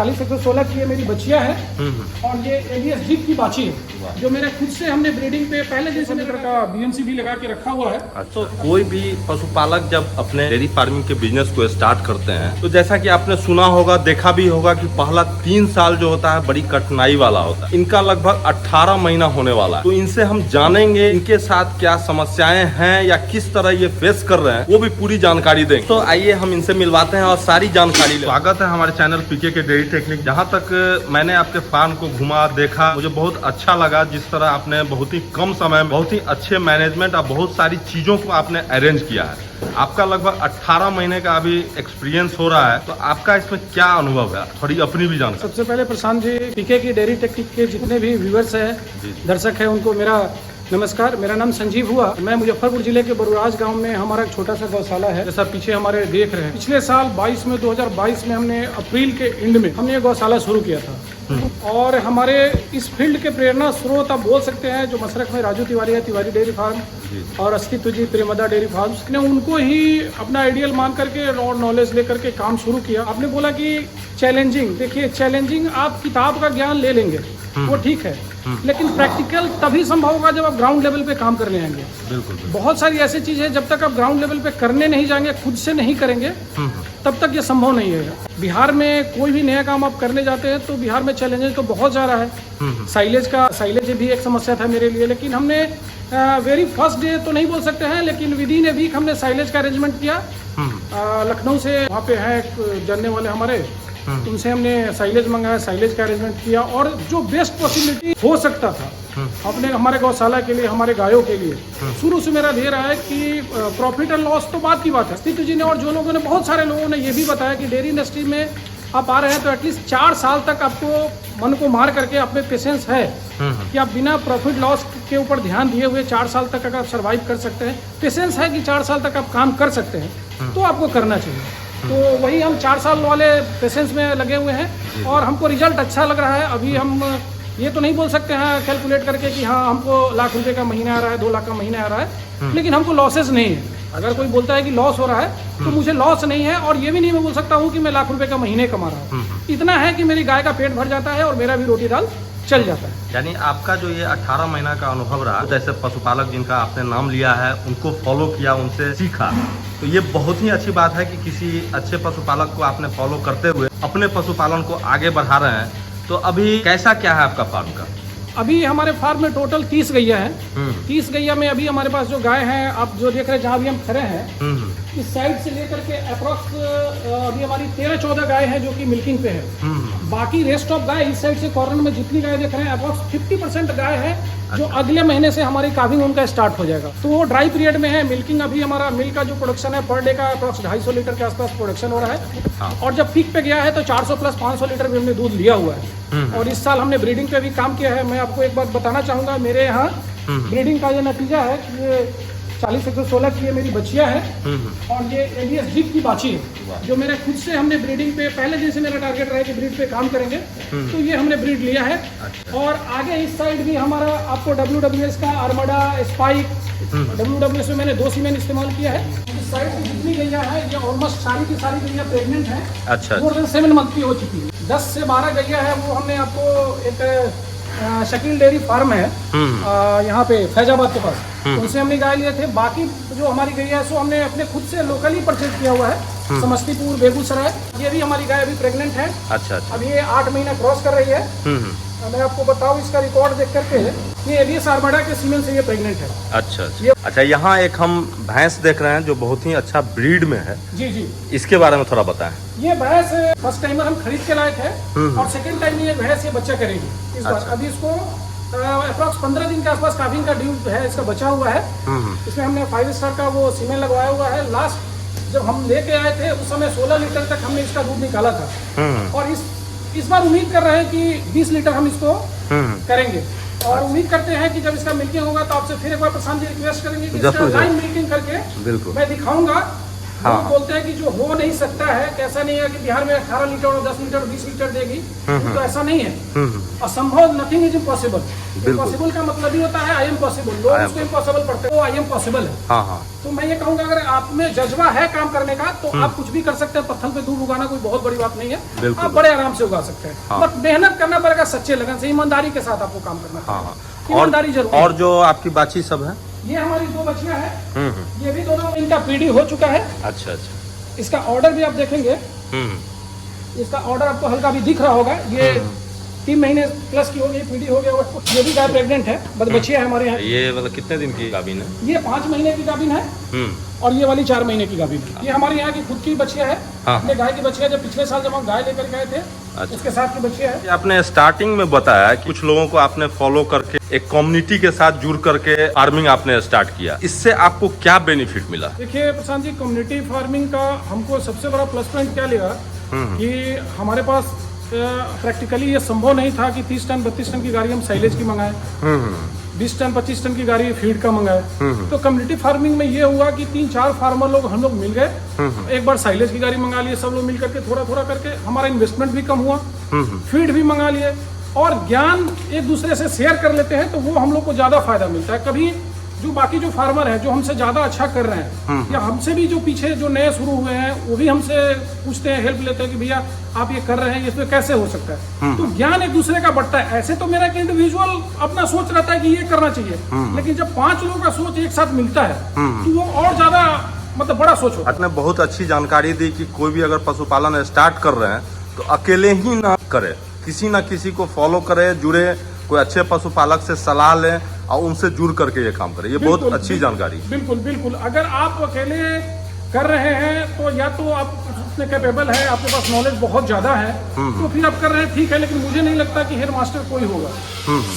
40-116 की ये मेरी बच्चियां हैं और ये एबीएस जीप की बाछी है जो मेरे खुद से हमने ब्रीडिंग पे पहले जैसे लीटर का बीएमसी भी लगा के रखा हुआ है। अच्छा, कोई भी पशुपालक जब अपने डेयरी फार्मिंग के बिजनेस को स्टार्ट करते हैं तो जैसा कि आपने सुना होगा, देखा भी होगा कि पहला 3 साल जो होता है बड़ी कठिनाई वाला होता है। इनका लगभग 18 महीना होने वाला है, तो इनसे हम जानेंगे इनके साथ क्या समस्याएं हैं या किस तरह ये फेस कर रहे हैं, वो भी पूरी जानकारी देंगे। तो आइए हम इनसे मिलवाते हैं और सारी जानकारी। स्वागत है हमारे चैनल पीके के डेयरी टेक्निक। जहाँ तक मैंने आपके फार्म को घुमा देखा, मुझे बहुत अच्छा लगा जिस तरह आपने बहुत ही कम समय में बहुत ही अच्छे मैनेजमेंट और बहुत सारी चीजों को आपने अरेंज किया है। आपका लगभग 18 महीने का अभी एक्सपीरियंस हो रहा है, तो आपका इसमें क्या अनुभव है, थोड़ी अपनी भी जानकारी। सबसे पहले प्रशांत जी, पीके की डेयरी टेक्निक के जितने भी व्यूअर्स हैं, दर्शक हैं, उनको मेरा नमस्कार। मेरा नाम संजीव हुआ। मैं मुजफ्फरपुर जिले के बरुराज गांव में हमारा एक छोटा सा गौशाला है, जैसा पीछे हमारे देख रहे हैं। पिछले साल 2022 में हमने अप्रैल के एंड में हमने ये गौशाला शुरू किया था और हमारे इस फील्ड के प्रेरणा स्रोत आप बोल सकते हैं जो मसरख में राजू तिवारी है, तिवारी डेयरी फार्म, और अस्तित्व जी प्रेमदा डेयरी फार्म ने उनको ही अपना आइडियल मान करके और नॉलेज लेकर के काम शुरू किया। आपने बोला कि चैलेंजिंग, देखिए चैलेंजिंग आप किताब का ज्ञान ले लेंगे वो ठीक है, लेकिन प्रैक्टिकल तभी संभव होगा जब आप ग्राउंड लेवल पे काम करने आएंगे। बिल्कुल। बहुत सारी ऐसी चीजें हैं, जब तक आप ग्राउंड लेवल पे करने नहीं जाएंगे, खुद से नहीं करेंगे, तब तक ये संभव नहीं है। बिहार में कोई भी नया काम आप करने जाते हैं तो बिहार में चैलेंजेस तो बहुत ज़्यादा है। साइलेज भी एक समस्या था मेरे लिए, लेकिन हमने वेरी फर्स्ट डे तो नहीं बोल सकते हैं, लेकिन विद इन ए वीक हमने साइलेज का अरेंजमेंट किया। लखनऊ से वहाँ पे है एक जानने वाले हमारे, उनसे हमने साइलेज मंगाया, साइलेज का अरेंजमेंट किया और जो बेस्ट पॉसिबिलिटी हो सकता था अपने हमारे गौशाला के लिए, हमारे गायों के लिए। शुरू से मेरा ध्येय रहा है कि प्रॉफिट एंड लॉस तो बात की बात है। अस्तित्व जी ने और जो लोगों ने, बहुत सारे लोगों ने ये भी बताया कि डेयरी इंडस्ट्री में आप आ रहे हैं तो एटलीस्ट 4 साल तक आपको मन को मार करके आप में पेशेंस है कि आप बिना प्रॉफिट लॉस के ऊपर ध्यान दिए हुए 4 साल तक अगर आप सर्वाइव कर सकते हैं, पेशेंस है कि 4 साल तक आप काम कर सकते हैं, तो आपको करना चाहिए। तो वही हम 4 साल वाले पेशेंस में लगे हुए हैं और हमको रिजल्ट अच्छा लग रहा है। अभी हम ये तो नहीं बोल सकते हैं कैलकुलेट करके कि हाँ हमको लाख रुपए का महीना आ रहा है, 2 लाख का महीना आ रहा है, लेकिन हमको लॉसेस नहीं है। अगर कोई बोलता है कि लॉस हो रहा है तो मुझे लॉस नहीं है, और ये भी नहीं मैं बोल सकता हूँ कि मैं लाख रुपए का महीने कमा रहा हूँ। इतना है कि मेरी गाय का पेट भर जाता है और मेरा भी रोटी दाल चल जाता है। यानी आपका जो ये 18 महीना का अनुभव रहा, जैसे पशुपालक जिनका आपने नाम लिया है उनको फॉलो किया, उनसे सीखा, तो ये बहुत ही अच्छी बात है कि किसी अच्छे पशुपालक को आपने फॉलो करते हुए अपने पशुपालन को आगे बढ़ा रहे हैं। तो अभी कैसा क्या है आपका फार्म का? अभी हमारे फार्म में टोटल 30 गैया हैं। 30 गैया में अभी हमारे पास जो गाय हैं, आप जो देख रहे हैं, जहाँ भी हम खड़े हैं, इस साइड से लेकर के अप्रोक्स अभी हमारी 13-14 गाय हैं जो कि मिल्किंग पे है। बाकी रेस्ट ऑफ गाय इस साइड से कॉर्नर में जितनी गाय देख रहे हैं, अप्रोक्स 50% गाय है जो अगले महीने से हमारी काविंग उनका स्टार्ट हो जाएगा। तो वो ड्राई पीरियड में है। मिल्किंग अभी हमारा मिल्क का जो प्रोडक्शन है पर डे का अप्रोक्स 250 लीटर के आसपास प्रोडक्शन हो रहा है, और जब पीक पे गया है तो 400 प्लस 500 लीटर भी हमने दूध लिया हुआ है। और इस साल हमने ब्रीडिंग पे भी काम किया है। मैं आपको एक बात बताना चाहूँगा, मेरे यहाँ ब्रीडिंग का ये नतीजा है कि ये 40-116 की ये मेरी बच्चियां हैं और ये एबीएस जीप की बाछी है जो मेरे खुद से हमने ब्रीडिंग पे, पहले जैसे मेरा टारगेट रहा है कि ब्रीड पे काम करेंगे, तो ये हमने ब्रीड लिया है। और आगे इस साइड भी हमारा आपको WWS का आर्मडा स्पाइक, WWS में मैंने 2 सीमेंट इस्तेमाल किया है। इस साइड की जितनी गैया है ये ऑलमोस्ट सारी की सारी गैया प्रेगनेंट है। अच्छा। मोर देन 7 मंथ की हो चुकी है। 10 से 12 गैया है वो हमने आपको एक शकील डेयरी फार्म है यहाँ पे फैजाबाद के पास, उनसे हमने गाय लिए थे। बाकी जो हमारी गैया है सो हमने अपने खुद से लोकली परचेज किया हुआ है, समस्तीपुर, बेगूसराय। ये भी हमारी गाय अभी प्रेग्नेंट है। अच्छा। अब ये 8 महीना क्रॉस कर रही है। मैं आपको बताऊं इसका रिकॉर्ड देख करके, ये एबीएस आर्मडा के सीमेंट से ये प्रेग्नेंट है। अच्छा, यहाँ एक हम भैंस देख रहे हैं जो बहुत ही अच्छा ब्रीड में है। जी, इसके बारे में थोड़ा बताएं। ये भैंस फर्स्ट टाइमर हम खरीद के लाए थे और सेकंड टाइम ये भैंस ये बच्चा करेगी इस बार। अभी इसको अप्रॉक्स 15 दिन के आसपास काविंग का ड्यू है, इसका बचा हुआ है। इसमें हमने 5 स्टार का वो सीमेंट लगवाया हुआ है। लास्ट जब हम लेके आए थे उस समय 16 लीटर तक हमने इसका दूध निकाला था, और इस बार उम्मीद कर रहे हैं कि 20 लीटर हम इसको करेंगे। और उम्मीद करते हैं कि जब इसका मिल्किंग होगा तो आपसे फिर एक बार प्रशांत जी रिक्वेस्ट करेंगे कि इसका लाइन मिल्किंग करके मैं दिखाऊंगा हाँ। लोग बोलते हैं कि जो हो नहीं सकता है, कैसा नहीं है कि बिहार में 18 लीटर और 10 लीटर 20 लीटर देगी, तो ऐसा नहीं है। असंभव, नथिंग इज इम्पॉसिबल। इम्पॉसिबल का मतलब ही होता है आई एम पॉसिबल। लोग उसको इम्पॉसिबल पढ़ते हैं, वो आई एम पॉसिबल है। हाँ हाँ। तो मैं ये कहूंगा अगर आप में जज्बा है काम करने का तो आप कुछ भी कर सकते हैं। पत्थर पे दूध उगाना कोई बहुत बड़ी बात नहीं है, आप बड़े आराम से उगा सकते हैं। हाँ। बट मेहनत करना पड़ेगा, सच्चे लगन से, ईमानदारी के साथ आपको काम करना हाँ पड़ेगा। हाँ। ईमानदारी जरूर। और जो आपकी बाची सब है, ये हमारी 2 बच्चियां हैं, ये भी दोनों, इनका पीडी हो चुका है। अच्छा अच्छा। इसका ऑर्डर भी आप देखेंगे, इसका ऑर्डर आपको हल्का भी दिख रहा होगा। ये 3 महीने प्लस की हो गई, पीडी हो गया। ये भी गाय प्रेग्नेंट है, बच्चियां है हमारे यहाँ। ये मतलब कितने दिन की गाभिन है? ये 5 महीने की गाभिन है और ये वाली 4 महीने की गाभिन है। ये हमारे यहाँ की खुद की बच्चियां है। हाँ। ये गाय की बच्चियां जब पिछले साल जब हम गाय लेकर गए थे, अच्छा। उसके साथ की बच्चियां है। आपने स्टार्टिंग में बताया कि कुछ लोगों को आपने फॉलो करके एक कम्युनिटी के साथ जुड़ करके फार्मिंग आपने स्टार्ट किया, इससे आपको क्या बेनिफिट मिला? देखिए प्रशांत जी, कम्युनिटी फार्मिंग का हमको सबसे बड़ा प्लस पॉइंट क्या लगा कि हमारे पास प्रैक्टिकली ये संभव नहीं था कि 30 टन 32 टन की गाड़ी हम साइलेज की मंगाएं, 20 टन 25 टन की गाड़ी फीड का मंगाए। तो कम्युनिटी फार्मिंग में ये हुआ कि 3-4 फार्मर लोग हम लोग मिल गए, एक बार साइलेज की गाड़ी मंगा लिए सब लोग मिल करके, थोड़ा थोड़ा करके हमारा इन्वेस्टमेंट भी कम हुआ, फीड भी मंगा लिए और ज्ञान एक दूसरे से शेयर कर लेते हैं, तो वो हम लोग को ज्यादा फायदा मिलता है। कभी जो बाकी जो फार्मर है जो हमसे ज्यादा अच्छा कर रहे हैं या हमसे भी जो पीछे जो नए शुरू हुए हैं वो भी हमसे पूछते हैं, हेल्प लेते हैं कि भैया आप ये कर रहे हैं, इसमें कैसे हो सकता है। तो ज्ञान एक दूसरे का बढ़ता है। ऐसे तो मेरा एक इंडिविजुअल अपना सोच रहता है कि ये करना चाहिए, लेकिन जब 5 लोगों का सोच एक साथ मिलता है तो वो और ज्यादा मतलब बड़ा सोच होता है। आपने बहुत अच्छी जानकारी दी कि कोई भी अगर पशुपालन स्टार्ट कर रहे हैं तो अकेले ही ना करे, किसी ना किसी को फॉलो करे, जुड़े, कोई अच्छे पशुपालक से सलाह लें और उनसे जुड़ करके ये काम करें। ये बहुत अच्छी जानकारी। बिल्कुल बिल्कुल। अगर आप अकेले कर रहे हैं तो या तो आप उतने कैपेबल है, आपके पास नॉलेज बहुत ज्यादा है, तो फिर आप कर रहे हैं, ठीक है, लेकिन मुझे नहीं लगता कि हेड मास्टर कोई होगा।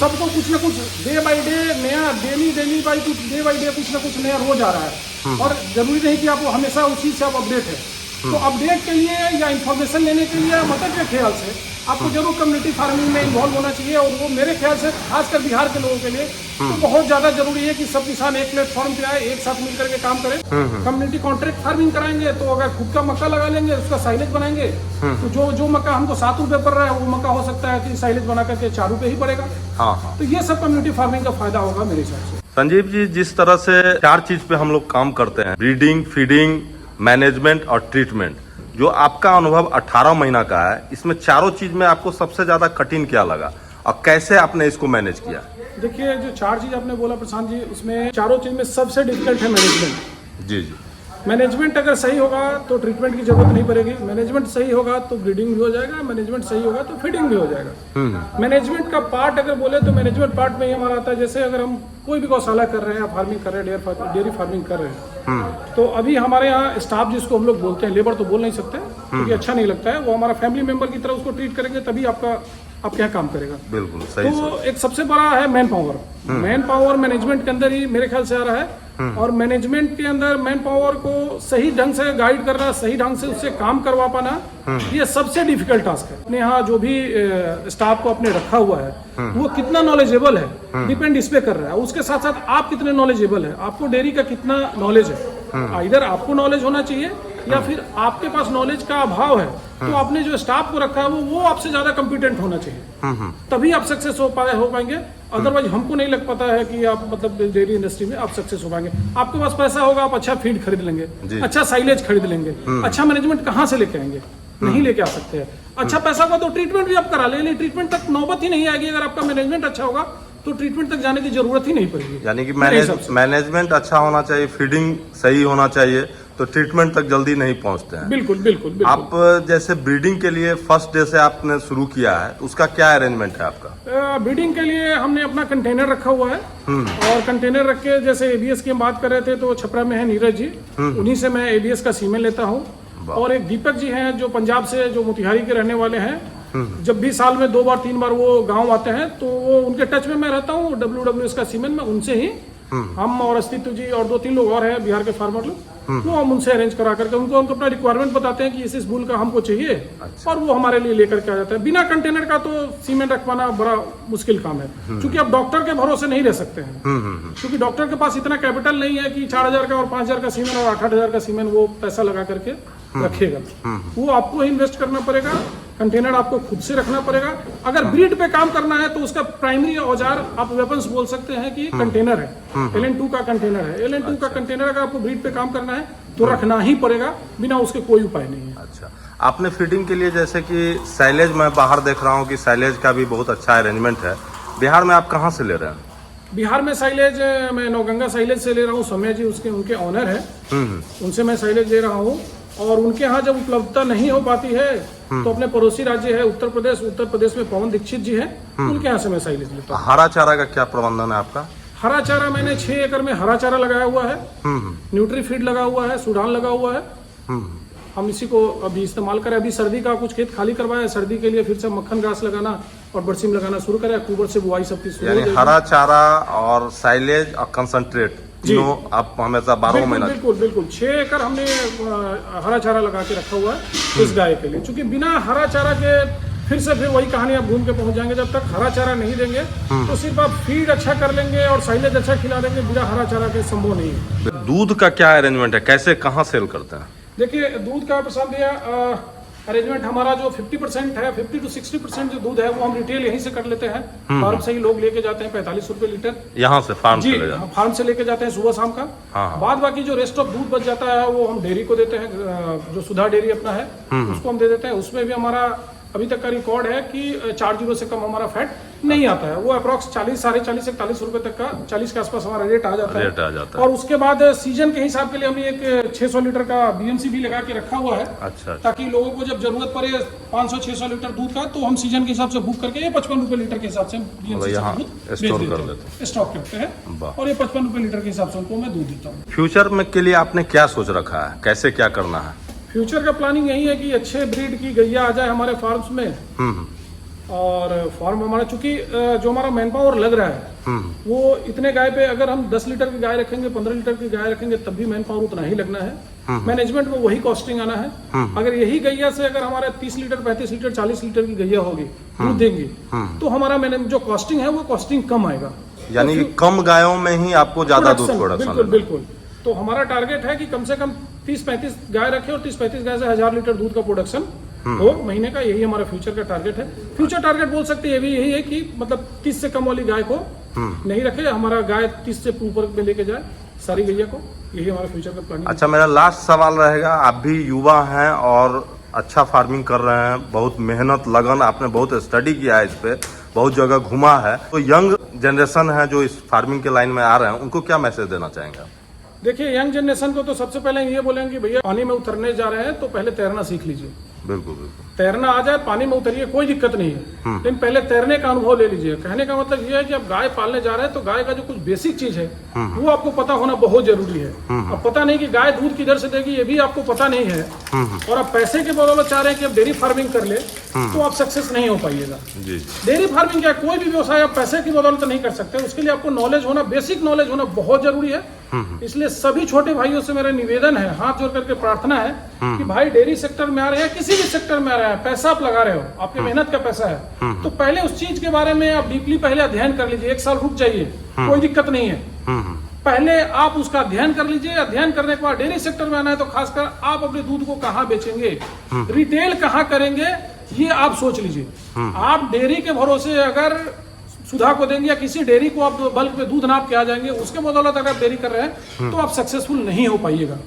सबको कुछ ना कुछ डे बाई डे नया, daily by day by day कुछ ना कुछ नया रोज आ रहा है और जरूरी नहीं कि आप हमेशा उसी से आप अपडेट है। तो अपडेट के लिए या इन्फॉर्मेशन लेने के लिए मतलब के ख्याल से आपको जरूर कम्युनिटी फार्मिंग में इन्वॉल्व होना चाहिए और वो मेरे ख्याल से खासकर बिहार के लोगों के लिए तो बहुत ज्यादा जरूरी है कि सब किसान एक प्लेटफॉर्म पे आए, एक साथ मिलकर के काम करें। कम्युनिटी कॉन्ट्रैक्ट फार्मिंग कराएंगे तो अगर खुद का मक्का लगा लेंगे, उसका साइलेज बनाएंगे, तो जो मक्का हमको 7 रुपए पड़ रहा है वो मक्का हो सकता है कि साइलेज बना करके 4 रुपए ही पड़ेगा। हाँ। तो ये सब कम्युनिटी फार्मिंग का फायदा होगा मेरे हिसाब से। संजीव जी, जिस तरह से 4 चीज पे हम लोग काम करते हैं, ब्रीडिंग, फीडिंग, मैनेजमेंट और ट्रीटमेंट, जो आपका अनुभव 18 महीना का है, इसमें चारों चीज में आपको सबसे ज्यादा कठिन क्या लगा और कैसे आपने इसको मैनेज किया? देखिए, जो 4 चीज आपने बोला प्रशांत जी, उसमें चारों चीज में सबसे डिफिकल्ट है मैनेजमेंट। जी जी। मैनेजमेंट अगर सही होगा तो ट्रीटमेंट की जरूरत नहीं पड़ेगी, मैनेजमेंट सही होगा तो ब्रीडिंग भी हो जाएगा, मैनेजमेंट सही होगा तो फीडिंग भी हो जाएगा। मैनेजमेंट का पार्ट अगर बोले तो मैनेजमेंट पार्ट में ये हमारा आता है, जैसे अगर हम कोई भी गौशाला कर रहे हैं, फार्मिंग कर रहे हैं, डेयरी फार्मिंग कर रहे हैं, तो अभी हमारे यहाँ स्टाफ जिसको हम लोग बोलते हैं, लेबर तो बोल नहीं सकते क्योंकि अच्छा नहीं लगता है, वो हमारा फैमिली मेंबर की तरह उसको ट्रीट करेंगे तभी आप क्या काम करेगा। बिल्कुल सही। तो एक सबसे बड़ा है man power. Man power management के अंदर ही मेरे ख्याल से आ रहा है और मैनेजमेंट के अंदर मैन पावर को सही ढंग से गाइड करना, सही ढंग से उससे काम करवा पाना, ये सबसे डिफिकल्ट टास्क है। अपने यहाँ जो भी स्टाफ को अपने रखा हुआ है वो कितना नॉलेजेबल है डिपेंड इस पे कर रहा है। उसके साथ साथ आप कितने नॉलेजेबल है, आपको डेयरी का कितना नॉलेज है। इधर आपको नॉलेज होना चाहिए या फिर आपके पास नॉलेज का अभाव है, तो आपने जो स्टाफ को रखा है वो आपसे ज्यादा कॉम्पिटेंट होना चाहिए, तभी आप सक्सेस हो पाएंगे। अदरवाइज हमको नहीं लग पाता है कि आप मतलब डेयरी इंडस्ट्री में आप सक्सेस हो पाएंगे। आपके पास पैसा होगा, आप अच्छा फीड खरीद लेंगे, अच्छा साइलेज खरीद लेंगे, अच्छा मैनेजमेंट कहाँ से लेके आएंगे? नहीं लेके आ सकते हैं। अच्छा पैसा होगा तो ट्रीटमेंट भी आप करा लेंगे, ट्रीटमेंट तक नौबत ही नहीं आएगी। अगर आपका मैनेजमेंट अच्छा होगा तो ट्रीटमेंट तक जाने की जरूरत ही नहीं पड़ेगी। यानी कि मैनेजमेंट अच्छा होना चाहिए, फीडिंग सही होना चाहिए, तो ट्रीटमेंट तक जल्दी नहीं पहुंचते हैं। बिल्कुल बिल्कुल बिल्कुल। आप जैसे ब्रीडिंग के लिए फर्स्ट डे से आपने शुरू किया है, उसका क्या अरेंजमेंट है आपका? ब्रीडिंग के लिए हमने अपना कंटेनर रखा हुआ है और कंटेनर रख के, जैसे एबीएस की हम बात कर रहे थे तो छपरा में है नीरज जी, उन्हीं से मैं एबीएस का सीमेन लेता हूँ। और एक दीपक जी हैं जो पंजाब से, जो मोतिहारी के रहने वाले हैं, जब भी साल में 2 बार 3 बार वो गांव आते हैं तो वो उनके टच में मैं रहता हूँ। WWS का सीमेन मैं उनसे ही हम और अस्तित्व जी और 2-3 लोग और हैं बिहार के फार्मर लोग, वो हम उनसे अरेंज करा करके उनको अपना रिक्वायरमेंट बताते हैं कि इस बुल का हमको चाहिए। अच्छा। और वो हमारे लिए लेकर के आ जाता है। बिना कंटेनर का तो सीमेंट रखवाना बड़ा मुश्किल काम है, क्योंकि अब डॉक्टर के भरोसे नहीं रह सकते हैं, क्योंकि डॉक्टर के पास इतना कैपिटल नहीं है कि 4,000 का और 5,000 का सीमेंट और 8,000 का सीमेंट वो पैसा लगा करके रखेगा। वो आपको ही इन्वेस्ट करना पड़ेगा, कंटेनर आपको खुद से रखना पड़ेगा। अगर ब्रीड पे काम करना है तो उसका प्राइमरी औजार आप वेपन्स बोल सकते हैं कि कंटेनर है, LN2 का कंटेनर है। LN2 का कंटेनर अगर आपको ब्रीड पे काम करना है तो रखना ही पड़ेगा, बिना उसके कोई उपाय नहीं है। अच्छा, आपने फीडिंग के लिए जैसे कि साइलेज, मैं बाहर देख रहा हूँ कि साइलेज का भी बहुत अच्छा अरेंजमेंट है। बिहार में आप कहाँ से ले रहे हैं? बिहार में साइलेज मैं नौगंगा साइलेज से ले रहा हूँ। सौम्या जी उनके ऑनर है, उनसे मैं साइलेज ले रहा हूँ। और उनके यहाँ जब उपलब्धता नहीं हो पाती है तो अपने पड़ोसी राज्य है उत्तर प्रदेश में पवन दीक्षित जी है, उनके यहाँ से मैं साइलेज लेता हूँ। हरा चारा का क्या प्रबंधन है आपका? हरा चारा मैंने 6 एकड़ में हरा चारा लगाया हुआ है, न्यूट्री फीड लगा हुआ है, सूडान लगा हुआ है। हम इसी को अभी इस्तेमाल करें। अभी सर्दी का कुछ खेत खाली करवाया, सर्दी के लिए फिर से मक्खन घास लगाना और बरसीम लगाना शुरू करें। अक्टूबर से बुआई सबकी शुरू हो जाएगी। हरा चारा और साइलेज और कंसंट्रेट तीनों आप हमेशा 12 महीना? बिल्कुल 6 एकड़ हमने हरा चारा लगा के रखा हुआ है इस गाय के लिए, क्योंकि बिना हरा चारा के फिर वही कहानी आप घूम के पहुंच जाएंगे। जब तक हरा चारा नहीं देंगे तो सिर्फ आप फीड अच्छा कर लेंगे और साइलेज अच्छा खिला देंगे, बिना हरा चारा के संभव नहीं है। दूध का क्या अरेंजमेंट है, कैसे कहाँ सेल करते हैं? देखिए, दूध का पसंद है अरेंजमेंट हमारा जो 50% है, 50 to 60% जो दूध है वो हम रिटेल यहीं से कर लेते हैं। फार्म से ही लोग लेके जाते हैं 45 रुपए लीटर। यहाँ से फार्म जी, से ले जाते हैं? फार्म से लेके जाते हैं सुबह शाम का। हाँ। बाद बाकी जो रेस्ट ऑफ दूध बच जाता है वो हम डेयरी को देते हैं, जो सुधा डेयरी अपना है उसको हम दे देते हैं। उसमें भी हमारा अभी तक का रिकॉर्ड है कि 4 से कम हमारा फैट नहीं आता है। वो अप्रॉक्स 40, 40.5, 41 रुपए तक का 40 के आसपास हमारा रेट आ जाता है। और उसके बाद सीजन के हिसाब के लिए हमने एक 600 लीटर का BMC भी लगा के रखा हुआ है। अच्छा। ताकि लोगों को जब जरूरत पड़े 500-600 लीटर दूध का तो हम सीजन के हिसाब से बुक करके ये 55 रुपए लीटर के हिसाब से स्टोर कर लेते हैं, स्टॉक करते हैं। और ये 55 रुपए लीटर के हिसाब से उनको मैं दूध देता हूँ। फ्यूचर में के लिए आपने क्या सोच रखा है, कैसे क्या करना है? फ्यूचर का प्लानिंग यही है कि अच्छे ब्रीड की गैया आ जाए हमारे फार्म्स में। और फार्म हमारा चूंकि जो हमारा मैन पावर लग रहा है वो इतने गाय पे, अगर हम 10 लीटर की गाय रखेंगे, 15 लीटर की गाय रखेंगे तब भी मैन पावर उतना ही लगना है। मैनेजमेंट में वही कॉस्टिंग आना है। अगर यही गैया से अगर हमारे 30 लीटर 35 लीटर 40 लीटर की गैया होगी, दूध देंगी, तो हमारा जो कॉस्टिंग है वो कॉस्टिंग कम आएगा। यानी कि कम गायों में ही आपको ज्यादा दूध प्रोडक्शन? बिल्कुल। तो हमारा टारगेट है कि कम से कम 30-35 गाय रखे और 30-35 गाय से 1000 लीटर दूध का प्रोडक्शन हो महीने का। यही हमारा फ्यूचर का टारगेट है। फ्यूचर टारगेट बोल सकते हैं यही है कि मतलब 30 से कम वाली गाय को नहीं रखे, हमारा गाय 30 से ऊपर में लेके जाए सारी गैया को। यही हमारा फ्यूचर का प्लानिंग। अच्छा, मेरा लास्ट सवाल रहेगा, आप भी युवा हैं और अच्छा फार्मिंग कर रहे हैं, बहुत मेहनत लगन, आपने बहुत स्टडी किया है इस पे, बहुत जगह घुमा है, तो यंग जनरेशन है जो इस फार्मिंग के लाइन में आ रहे हैं, उनको क्या मैसेज देना चाहेंगे? देखिए, यंग जनरेशन को तो सबसे पहले ये बोलेंगे भैया पानी में उतरने जा रहे हैं तो पहले तैरना सीख लीजिए। बिल्कुल बिल्कुल। तैरना आ जाए, पानी में उतरिए, कोई दिक्कत नहीं है, लेकिन पहले तैरने का अनुभव ले लीजिए। कहने का मतलब ये है कि आप गाय पालने जा रहे हैं तो गाय का जो कुछ बेसिक चीज है वो आपको पता होना बहुत जरूरी है। अब पता नहीं कि गाय दूध किधर से देगी ये भी आपको पता नहीं है, और आप पैसे के बदौलत चाह रहे हैं कि आप डेयरी फार्मिंग कर ले तो आप सक्सेस नहीं हो पाइएगा। डेयरी फार्मिंग क्या, कोई भी व्यवसाय आप पैसे की बदौलत नहीं कर सकते, उसके लिए आपको नॉलेज होना, बेसिक नॉलेज होना बहुत जरूरी है। इसलिए सभी छोटे भाइयों से मेरा निवेदन है, हाथ जोड़ करके प्रार्थना है कि भाई डेयरी सेक्टर में आ रहे हैं, किसी भी सेक्टर में आ रहे हैं, पैसा आप लगा रहे हो, आपकी मेहनत का पैसा है, तो पहले उस चीज के बारे में आप डीपली पहले अध्ययन कर लीजिए। 1 साल रुक जाइए, कोई दिक्कत नहीं है। पहले आप उसका अध्ययन कर लीजिए। अध्ययन करने के बाद डेयरी सेक्टर में आना है तो खासकर आप अपने दूध को कहाँ बेचेंगे, रिटेल कहाँ करेंगे, ये आप सोच लीजिए। आप डेयरी के भरोसे अगर सुधा को देंगे या किसी डेयरी को आप बल्क में दूध नाप के आ जाएंगे, उसके बदौलत अगर आप डेयरी कर रहे हैं तो आप सक्सेसफुल नहीं हो पाइएगा।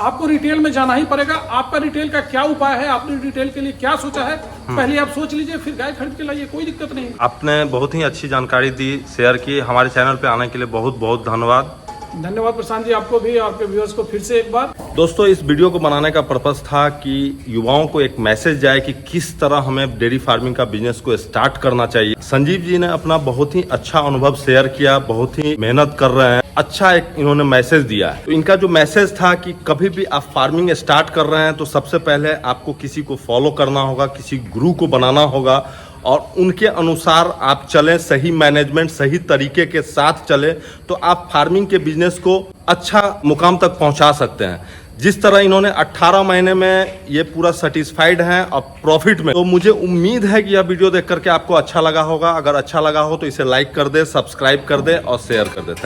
आपको रिटेल में जाना ही पड़ेगा। आपका रिटेल का क्या उपाय है, आपने रिटेल के लिए क्या सोचा है, पहले आप सोच लीजिए, फिर गाय खरीद के लाइए, कोई दिक्कत नहीं। आपने बहुत ही अच्छी जानकारी दी, शेयर की। हमारे चैनल पे आने के लिए बहुत बहुत धन्यवाद। धन्यवाद प्रशांत जी, आपको भी, आपके व्यूअर्स को फिर से एक बार। दोस्तों, इस वीडियो को बनाने का पर्पस था कि युवाओं को एक मैसेज जाए कि किस तरह हमें डेयरी फार्मिंग का बिजनेस को स्टार्ट करना चाहिए। संजीव जी ने अपना बहुत ही अच्छा अनुभव शेयर किया, बहुत ही मेहनत कर रहे हैं, अच्छा एक इन्होंने मैसेज दिया है। तो इनका जो मैसेज था कि कभी भी आप फार्मिंग स्टार्ट कर रहे हैं तो सबसे पहले आपको किसी को फॉलो करना होगा, किसी गुरु को बनाना होगा और उनके अनुसार आप चलें, सही मैनेजमेंट सही तरीके के साथ चले, तो आप फार्मिंग के बिजनेस को अच्छा मुकाम तक पहुंचा सकते हैं। जिस तरह इन्होंने 18 महीने में ये पूरा सेटिस्फाइड हैं और प्रॉफिट में, तो मुझे उम्मीद है कि यह वीडियो देख करके आपको अच्छा लगा होगा। अगर अच्छा लगा हो तो इसे लाइक कर दे, सब्सक्राइब कर दे और शेयर कर दे। थैंक